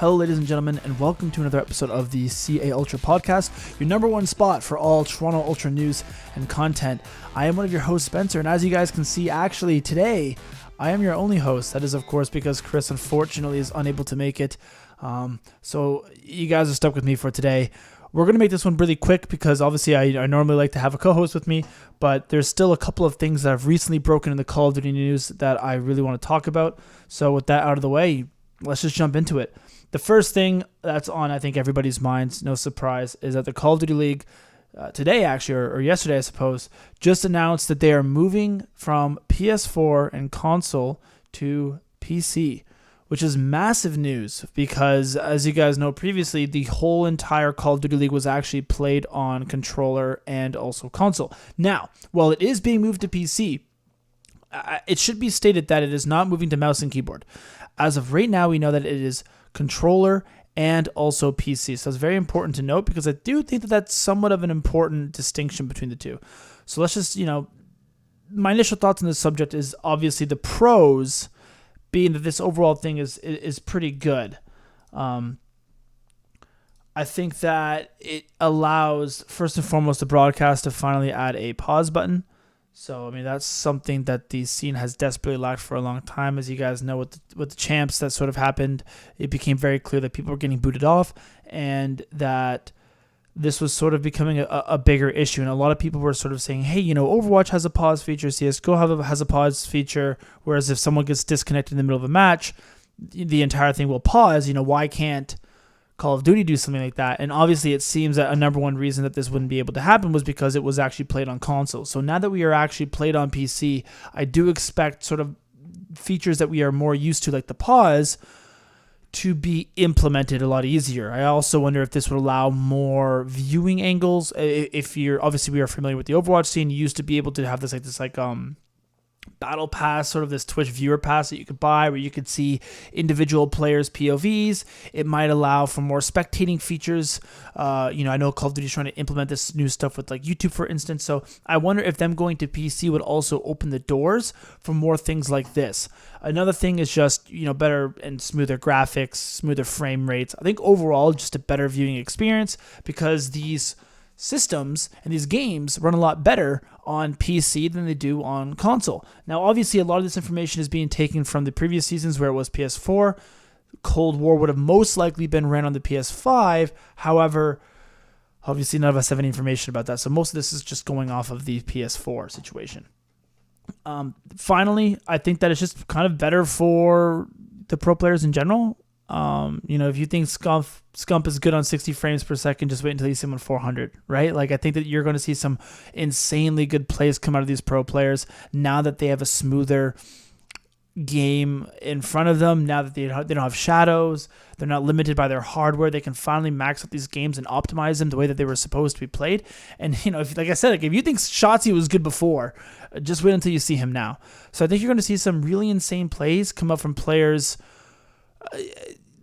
Hello, ladies and gentlemen, and welcome to another episode of the CA Ultra podcast, your number one spot for all Toronto Ultra news and content. I am one of your hosts, Spencer, and as you guys can see, actually today, I am your only host. That is, of course, because Chris, unfortunately, is unable to make it. So you guys are stuck with me for today. We're going to make this one really quick because obviously I normally like to have a co-host with me, but there's still a couple of things that have recently broken in the Call of Duty news that I really want to talk about. So with that out of the way, let's just jump into it. The first thing that's on, I think, everybody's minds, no surprise, is that the Call of Duty League today, actually, or yesterday, I suppose, just announced that they are moving from PS4 and console to PC, which is massive news because, as you guys know previously, the whole entire Call of Duty League was actually played on controller and also console. Now, while it is being moved to PC, it should be stated that it is not moving to mouse and keyboard. As of right now, we know that it is controller and also PC. So it's very important to note because I do think that that's somewhat of an important distinction between the two. So let's just, my initial thoughts on this subject is obviously the pros being that this overall thing is pretty good. I think that it allows, first and foremost, the broadcast to finally add a pause button. So, I mean, that's something that the scene has desperately lacked for a long time. As you guys know, with the champs that sort of happened, it became very clear that people were getting booted off and that this was sort of becoming a bigger issue. And a lot of people were sort of saying, hey, Overwatch has a pause feature, CSGO has a pause feature, whereas if someone gets disconnected in the middle of a match, the entire thing will pause. Why can't Call of Duty do something like that? And obviously it seems that a number one reason that this wouldn't be able to happen was because it was actually played on console. So now that we are actually played on PC, I do expect sort of features that we are more used to, like the pause, to be implemented a lot easier. I also wonder if this would allow more viewing angles. If you're, obviously we are familiar with the Overwatch scene, you used to be able to have this battle pass, sort of this Twitch viewer pass that you could buy where you could see individual players' POVs. It might allow for more spectating features. I know Call of Duty is trying to implement this new stuff with like YouTube, for instance. So I wonder if them going to PC would also open the doors for more things like this. Another thing is just, better and smoother graphics, smoother frame rates. I think overall just a better viewing experience because these systems and these games run a lot better on PC than they do on console. Now, obviously, a lot of this information is being taken from the previous seasons where it was PS4. Cold War would have most likely been ran on the PS5. However, obviously, none of us have any information about that. So most of this is just going off of the PS4 situation. Finally, I think that it's just kind of better for the pro players in general. If you think Scump is good on 60 frames per second, just wait until you see him on 400, right? Like, I think that you're going to see some insanely good plays come out of these pro players now that they have a smoother game in front of them. Now that they don't have shadows, they're not limited by their hardware. They can finally max out these games and optimize them the way that they were supposed to be played. And, if you think Shotzi was good before, just wait until you see him now. So I think you're going to see some really insane plays come up from players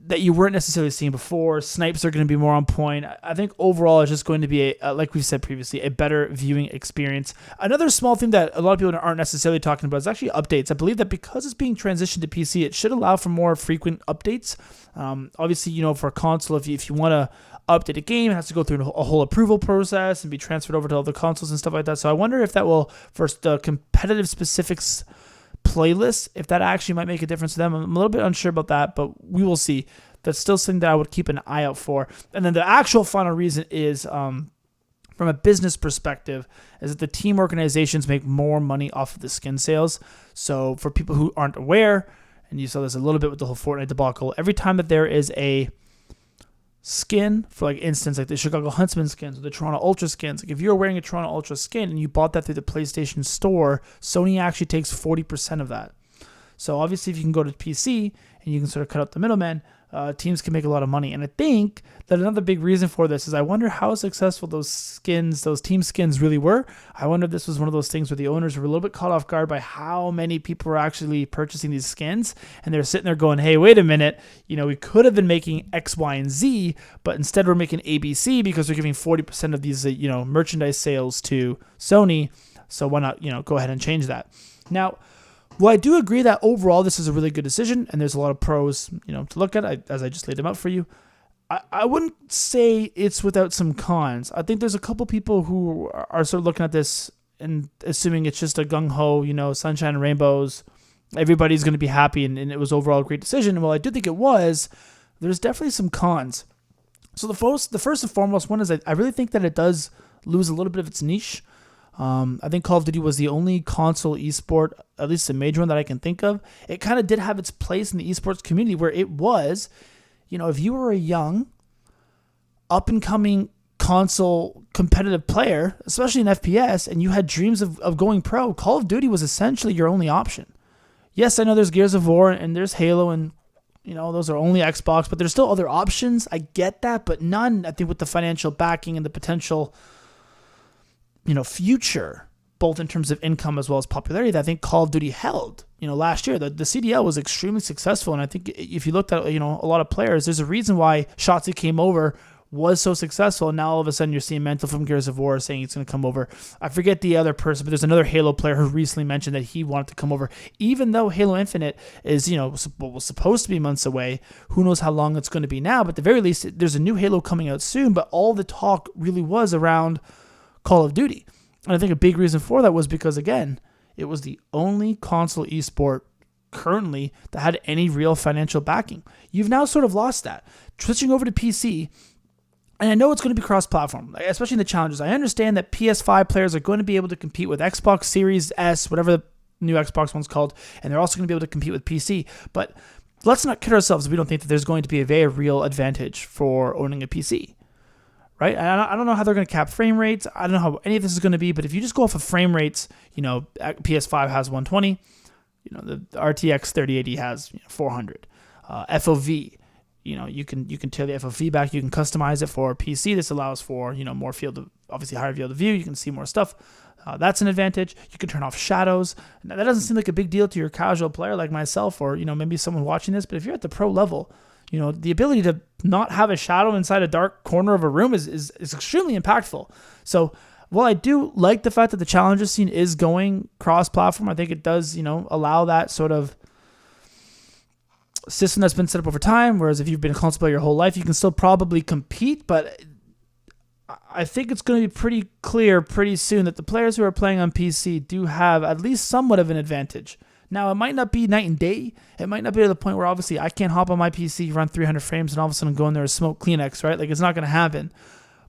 that you weren't necessarily seeing before. Snipes are going to be more on point. I think overall it's just going to be, like we've said previously, a better viewing experience. Another small thing that a lot of people aren't necessarily talking about is actually updates. I believe that because it's being transitioned to PC, it should allow for more frequent updates. Obviously, for console, if you want to update a game, it has to go through a whole approval process and be transferred over to other consoles and stuff like that. So I wonder if that will, for the competitive specifics playlist, if that actually might make a difference to them. I'm a little bit unsure about that, but we will see. That's still something that I would keep an eye out for. And then the actual final reason is, from a business perspective, is that the team organizations make more money off of the skin sales. So for people who aren't aware, and you saw this a little bit with the whole Fortnite debacle, every time that there is a skin, for like instance, like the Chicago Huntsmen skins or the Toronto Ultra skins, like if you're wearing a Toronto Ultra skin and you bought that through the PlayStation Store, Sony actually takes 40% of that. So obviously if you can go to PC and you can sort of cut out the middleman, teams can make a lot of money. And I think that another big reason for this is I wonder how successful those team skins really were. I wonder if this was one of those things where the owners were a little bit caught off guard by how many people were actually purchasing these skins. And they're sitting there going, hey, wait a minute, we could have been making X, Y, and Z, but instead we're making ABC because we're giving 40% of these, merchandise sales to Sony. So why not, go ahead and change that. Now, Well, I do agree that overall this is a really good decision, and there's a lot of pros, to look at, as I just laid them out for you. I wouldn't say it's without some cons. I think there's a couple people who are sort of looking at this and assuming it's just a gung-ho, sunshine and rainbows, everybody's going to be happy, and it was overall a great decision. And while I do think it was, there's definitely some cons. So the first and foremost one is I really think that it does lose a little bit of its niche. I think Call of Duty was the only console esport, at least a major one that I can think of. It kind of did have its place in the esports community where it was, if you were a young, up-and-coming console competitive player, especially in FPS, and you had dreams of going pro, Call of Duty was essentially your only option. Yes, I know there's Gears of War and there's Halo, and those are only Xbox, but there's still other options. I get that, but none, I think, with the financial backing and the potential, future, both in terms of income as well as popularity, that I think Call of Duty held. Last year, the CDL was extremely successful, and I think if you looked at, a lot of players, there's a reason why Shotzi came over, was so successful, and now all of a sudden you're seeing Mental from Gears of War saying he's going to come over. I forget the other person, but there's another Halo player who recently mentioned that he wanted to come over, even though Halo Infinite is, was supposed to be months away. Who knows how long it's going to be now, but at the very least, there's a new Halo coming out soon, but all the talk really was around Call of Duty. And I think a big reason for that was because, again, it was the only console esport currently that had any real financial backing. You've now sort of lost that. Switching over to PC, and I know it's going to be cross-platform, especially in the challenges. I understand that PS5 players are going to be able to compete with Xbox Series S, whatever the new Xbox one's called, and they're also going to be able to compete with PC. But let's not kid ourselves if we don't think that there's going to be a very real advantage for owning a PC. Right? And I don't know how they're going to cap frame rates. I don't know how any of this is going to be, but if you just go off of frame rates, PS5 has 120, the RTX 3080 has 400. FOV, you can tailor the FOV back. You can customize it for PC. This allows for, more obviously higher field of view. You can see more stuff. That's an advantage. You can turn off shadows. Now, that doesn't seem like a big deal to your casual player like myself or, maybe someone watching this, but if you're at the pro level, the ability to not have a shadow inside a dark corner of a room is extremely impactful. So while I do like the fact that the challenges scene is going cross-platform, I think it does, allow that sort of system that's been set up over time, whereas if you've been a console player your whole life, you can still probably compete, but I think it's going to be pretty clear pretty soon that the players who are playing on PC do have at least somewhat of an advantage. Now, it might not be night and day. It might not be to the point where obviously I can't hop on my PC, run 300 frames, and all of a sudden go in there and smoke Kleenex, right? Like, it's not going to happen.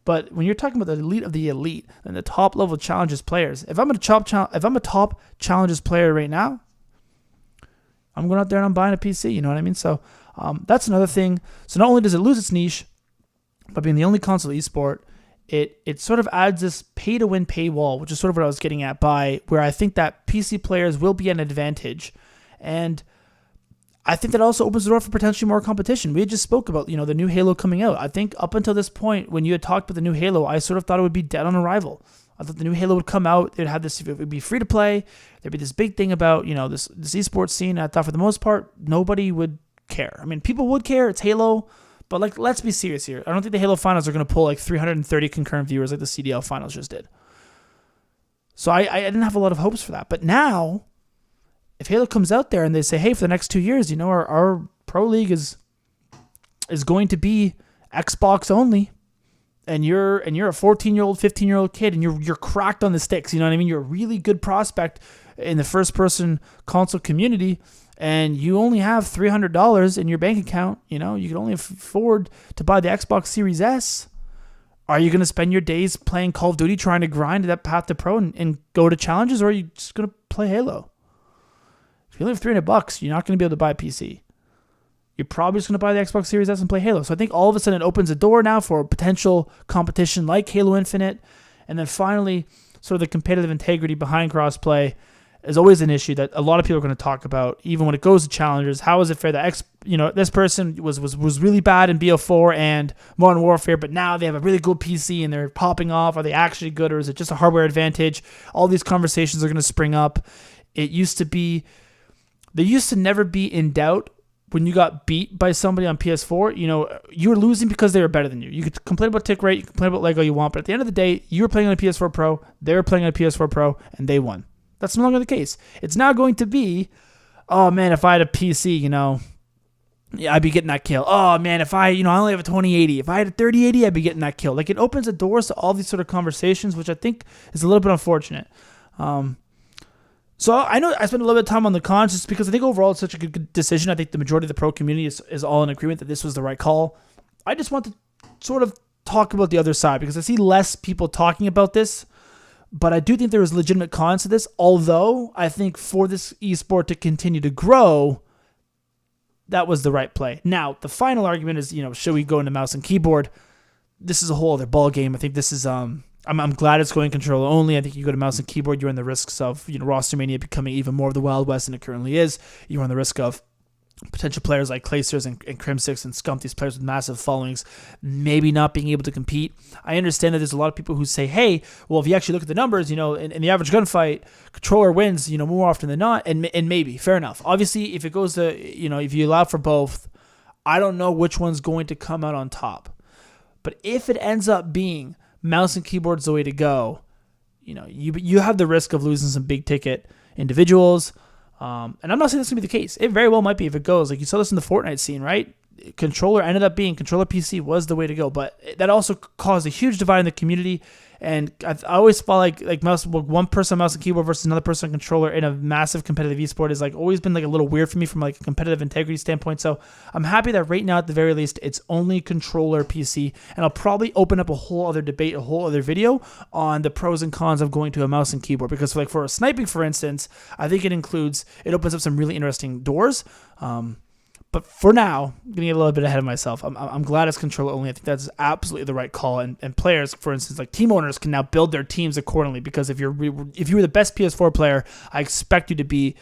But when you're talking about the elite of the elite and the top level challenges players, if I'm a top challenges player right now, I'm going out there and I'm buying a PC. You know what I mean? So that's another thing. So not only does it lose its niche, but being the only console esport, it sort of adds this pay-to-win paywall, which is sort of what I was getting at by where I think that PC players will be an advantage. And I think that also opens the door for potentially more competition. We had just spoke about, the new Halo coming out. I think up until this point, when you had talked about the new Halo, I sort of thought it would be dead on arrival. I thought the new Halo would come out. They'd have this, it would be free to play. There'd be this big thing about, this esports scene. I thought for the most part, nobody would care. I mean, people would care. It's Halo. But let's be serious here. I don't think the Halo finals are going to pull 330 concurrent viewers like the CDL finals just did. So I didn't have a lot of hopes for that. But now, if Halo comes out there and they say, hey, for the next 2 years, our Pro League is going to be Xbox only, and you're a 14-year-old, 15-year-old kid, and you're cracked on the sticks. You know what I mean? You're a really good prospect in the first-person console community, and you only have $300 in your bank account, you can only afford to buy the Xbox Series S. Are you going to spend your days playing Call of Duty trying to grind that path to pro and go to challenges, or are you just going to play Halo? If you only have $300, you're not going to be able to buy a PC. You're probably just going to buy the Xbox Series S and play Halo. So I think all of a sudden it opens a door now for potential competition like Halo Infinite. And then finally, sort of the competitive integrity behind crossplay is always an issue that a lot of people are going to talk about, even when it goes to challengers. How is it fair that this person was really bad in BO4 and Modern Warfare, but now they have a really good PC and they're popping off? Are they actually good, or is it just a hardware advantage? All these conversations are going to spring up. They used to never be in doubt when you got beat by somebody on PS4. You were losing because they were better than you. You could complain about tick rate, you could complain about lag all you want, but at the end of the day, you were playing on a PS4 Pro, they were playing on a PS4 Pro, and they won. That's no longer the case. It's now going to be, oh man, if I had a PC, yeah, I'd be getting that kill. Oh man, if I only have a 2080, if I had a 3080, I'd be getting that kill. Like, it opens the doors to all these sort of conversations, which I think is a little bit unfortunate. So I know I spent a little bit of time on the cons just because I think overall it's such a good decision. I think the majority of the pro community is all in agreement that this was the right call. I just want to sort of talk about the other side because I see less people talking about this, but I do think there is legitimate cons to this, although I think for this esport to continue to grow, that was the right play. Now, the final argument is, should we go into mouse and keyboard? This is a whole other ball game. I think this is I'm glad it's going controller only. I think you go to mouse and keyboard, you're in the risks of roster mania becoming even more of the Wild West than it currently is. You're on the risk of potential players like Clasers and Crimsix and Scump, these players with massive followings, maybe not being able to compete. I understand that there's a lot of people who say, hey, well, if you actually look at the numbers, in the average gunfight, controller wins, more often than not, and maybe, fair enough. Obviously, if it goes to, if you allow for both, I don't know which one's going to come out on top. But if it ends up being mouse and keyboard's the way to go, you have the risk of losing some big ticket individuals. And I'm not saying that's going to be the case. It very well might be if it goes. Like, you saw this in the Fortnite scene, right? Controller PC was the way to go. But that also caused a huge divide in the community. And I always felt like one person on mouse and keyboard versus another person on controller in a massive competitive esport is always been a little weird for me from a competitive integrity standpoint. So I'm happy that right now, at the very least, it's only controller PC. And I'll probably open up a whole other debate, a whole other video on the pros and cons of going to a mouse and keyboard. Because for a sniping, for instance, I think it opens up some really interesting doors. But for now, I'm going to get a little bit ahead of myself. I'm glad it's controller only. I think that's absolutely the right call. And players, for instance, like team owners, can now build their teams accordingly. Because if you were the best PS4 player, I expect you to be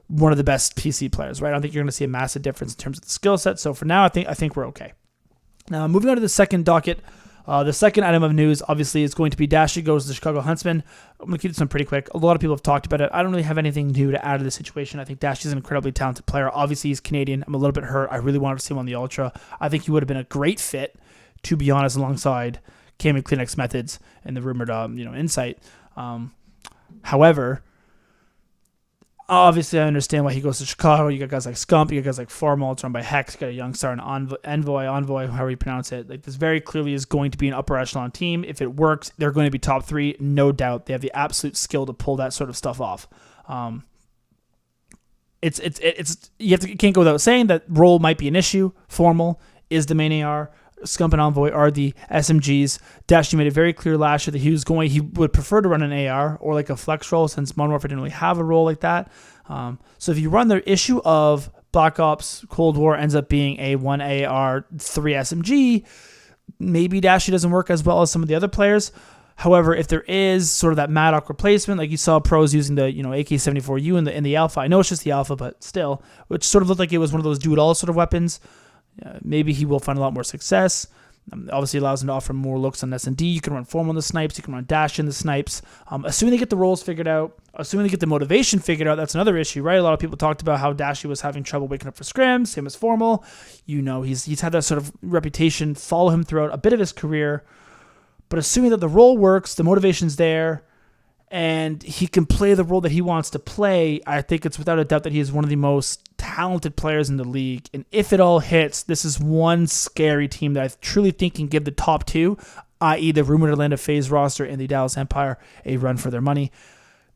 one of the best PC players, right? I don't think you're going to see a massive difference in terms of the skill set. So for now, I think we're okay. Now, moving on to the second docket. The second item of news, obviously, is going to be Dashy goes to the Chicago Huntsmen. I'm going to keep this one pretty quick. A lot of people have talked about it. I don't really have anything new to add to the situation. I think Dashy's an incredibly talented player. Obviously, he's Canadian. I'm a little bit hurt. I really wanted to see him on the Ultra. I think he would have been a great fit, to be honest, alongside Cam and Kleenex Methods and the rumored, Insight. However, obviously, I understand why he goes to Chicago. You got guys like Scump, you got guys like Farmall, run by Hex, you got a young star in Envoy, however you pronounce it. This very clearly is going to be an upper echelon team. If it works, they're going to be top 3, no doubt. They have the absolute skill to pull that sort of stuff off. You can't go without saying that role might be an issue. Formal is the main AR. Scump and Envoy are the SMGs. Dashy made it very clear last year that he would prefer to run an AR or a flex role, since Modern Warfare didn't really have a role like that. So if you run the issue of Black Ops Cold War ends up being a 1 AR 3 SMG, maybe Dashy doesn't work as well as some of the other players. However, if there is sort of that Maddock replacement, like you saw pros using the AK-74U in the alpha, I know it's just the alpha, but still, which sort of looked like it was one of those do-it-all sort of weapons. Maybe he will find a lot more success. Obviously allows him to offer more looks on S&D. You can run Form on the snipes. You can run Dash in the snipes. Assuming they get the roles figured out, assuming they get the motivation figured out, that's another issue, right? A lot of people talked about how Dashy was having trouble waking up for scrims, same as Formal. He's had that sort of reputation follow him throughout a bit of his career. But assuming that the role works, the motivation's there, and he can play the role that he wants to play, I think it's without a doubt that he is one of the most talented players in the league. And if it all hits, this is one scary team that I truly think can give the top 2, i.e. the rumored Atlanta FaZe roster and the Dallas Empire, a run for their money.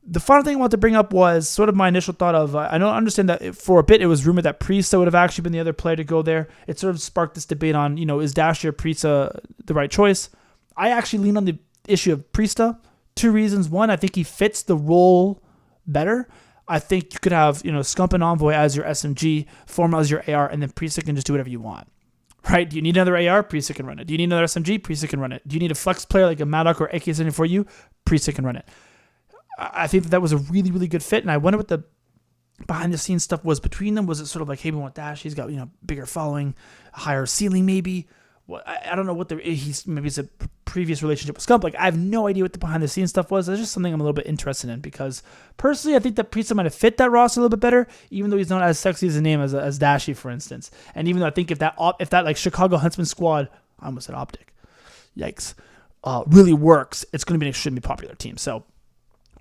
The final thing I want to bring up was sort of my initial thought of, I don't understand that for a bit it was rumored that Priesta would have actually been the other player to go there. It sort of sparked this debate on, is Dashy or Priesta the right choice? I actually lean on the issue of Priesta. 2 reasons. One, I think he fits the role better. I think you could have, Scump and Envoy as your SMG, Formal as your AR, and then Priesta can just do whatever you want. Right? Do you need another AR? Priesta can run it. Do you need another SMG? Priesta can run it. Do you need a flex player like a Maddock or AK-74U? Priesta can run it. I think that was a really, really good fit, and I wonder what the behind-the-scenes stuff was between them. Was it sort of like, hey, we want Dash, he's got, bigger following, higher ceiling maybe? I don't know what maybe it's a previous relationship with Scump. I have no idea what the behind the scenes stuff was. It's just something I'm a little bit interested in, because personally I think that Priesta might have fit that roster a little bit better, even though he's not as sexy as a name as Dashy, for instance. And even though I think if that Chicago Huntsman squad, I almost said Optic, yikes, really works, it's going to be an extremely popular team. So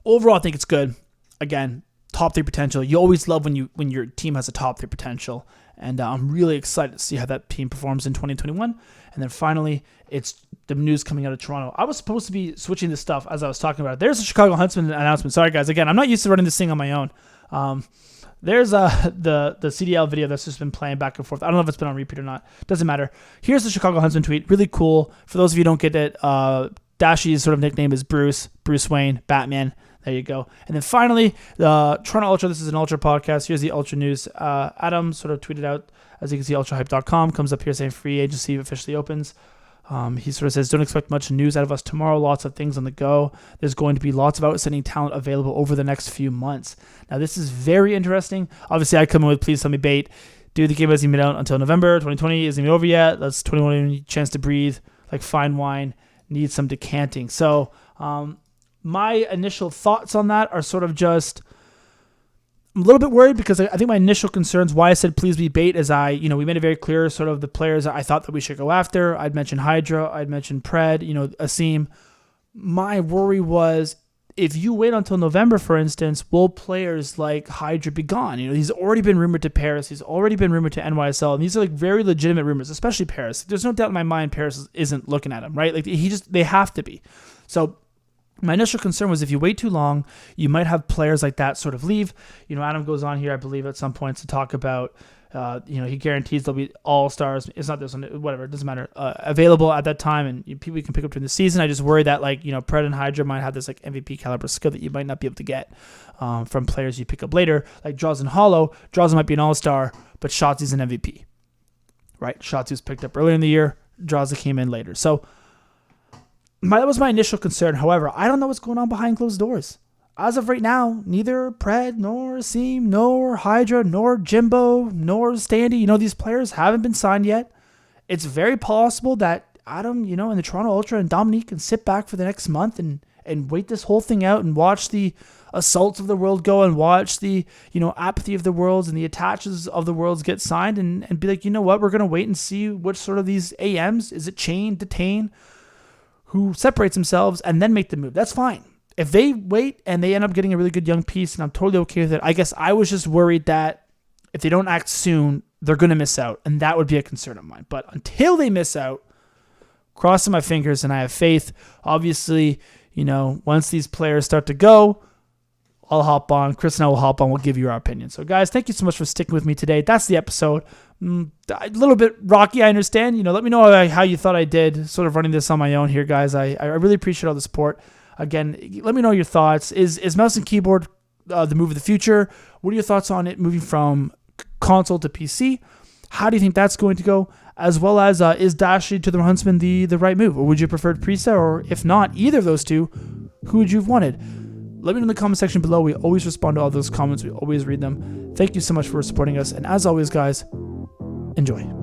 overall, I think it's good. again, top 3 potential. You always love when your team has a top 3 potential. And I'm really excited to see how that team performs in 2021. And then finally, it's the news coming out of Toronto. I was supposed to be switching this stuff as I was talking about it. There's a Chicago Huntsmen announcement. Sorry, guys. Again, I'm not used to running this thing on my own. There's the CDL video that's just been playing back and forth. I don't know if it's been on repeat or not. Doesn't matter. Here's the Chicago Huntsmen tweet. Really cool. For those of you who don't get it, Dashy's sort of nickname is Bruce Wayne, Batman. There you go. And then finally, the Toronto Ultra. This is an Ultra podcast. Here's the Ultra news. Adam sort of tweeted out, as you can see, ultrahype.com comes up here saying free agency officially opens. He sort of says, don't expect much news out of us tomorrow. Lots of things on the go. There's going to be lots of outstanding talent available over the next few months. Now, this is very interesting. Obviously, I come in with please tell me bait. Dude, the game hasn't even been out until November 2020. Isn't even over yet. That's 21 chance to breathe. Like fine wine. Needs some decanting. So, my initial thoughts on that are sort of just, I'm a little bit worried because I think my initial concerns, why I said please be bait, is we made it very clear sort of the players I thought that we should go after. I'd mentioned Hydra, I'd mentioned Pred, Asim. My worry was if you wait until November, for instance, will players like Hydra be gone? He's already been rumored to Paris. He's already been rumored to NYSL. And these are like very legitimate rumors, especially Paris. There's no doubt in my mind Paris isn't looking at him, right? Like they have to be. So my initial concern was if you wait too long, you might have players like that sort of leave. Adam goes on here, I believe, at some points to talk about, he guarantees there'll be all-stars. It's not this one, whatever, it doesn't matter, available at that time, and people you can pick up during the season. I just worry that, Pred and Hydra might have this, MVP caliber skill that you might not be able to get from players you pick up later. Like Draws and Hollow. Draws might be an all-star, but Shotzi's an MVP, right? Shotzi was picked up earlier in the year. Draws came in later. So, that was my initial concern. However, I don't know what's going on behind closed doors. As of right now, neither Pred, nor Asim, nor Hydra, nor Jimbo, nor Standy, these players haven't been signed yet. It's very possible that Adam, and the Toronto Ultra and Dominique can sit back for the next month and wait this whole thing out and watch the assaults of the world go and watch the, apathy of the worlds and the attaches of the worlds get signed and be like, we're going to wait and see which sort of these AMs, is it chain, detain, who separates themselves, and then make the move. That's fine. If they wait and they end up getting a really good young piece, and I'm totally okay with it, I guess I was just worried that if they don't act soon, they're going to miss out, and that would be a concern of mine. But until they miss out, crossing my fingers, and I have faith. Obviously, once these players start to go, I'll hop on. Chris and I will hop on. We'll give you our opinion. So, guys, thank you so much for sticking with me today. That's the episode. A little bit rocky, I understand. Let me know how you thought I did, sort of running this on my own here, guys. I really appreciate all the support. Again, let me know your thoughts. Is mouse and keyboard the move of the future? What are your thoughts on it moving from console to PC? How do you think that's going to go? As well as, is Dashy to the Huntsmen the right move? Or would you prefer Prisa? Or if not, either of those two, who would you have wanted? Let me know in the comment section below. We always respond to all those comments. We always read them. Thank you so much for supporting us. And as always, guys, enjoy.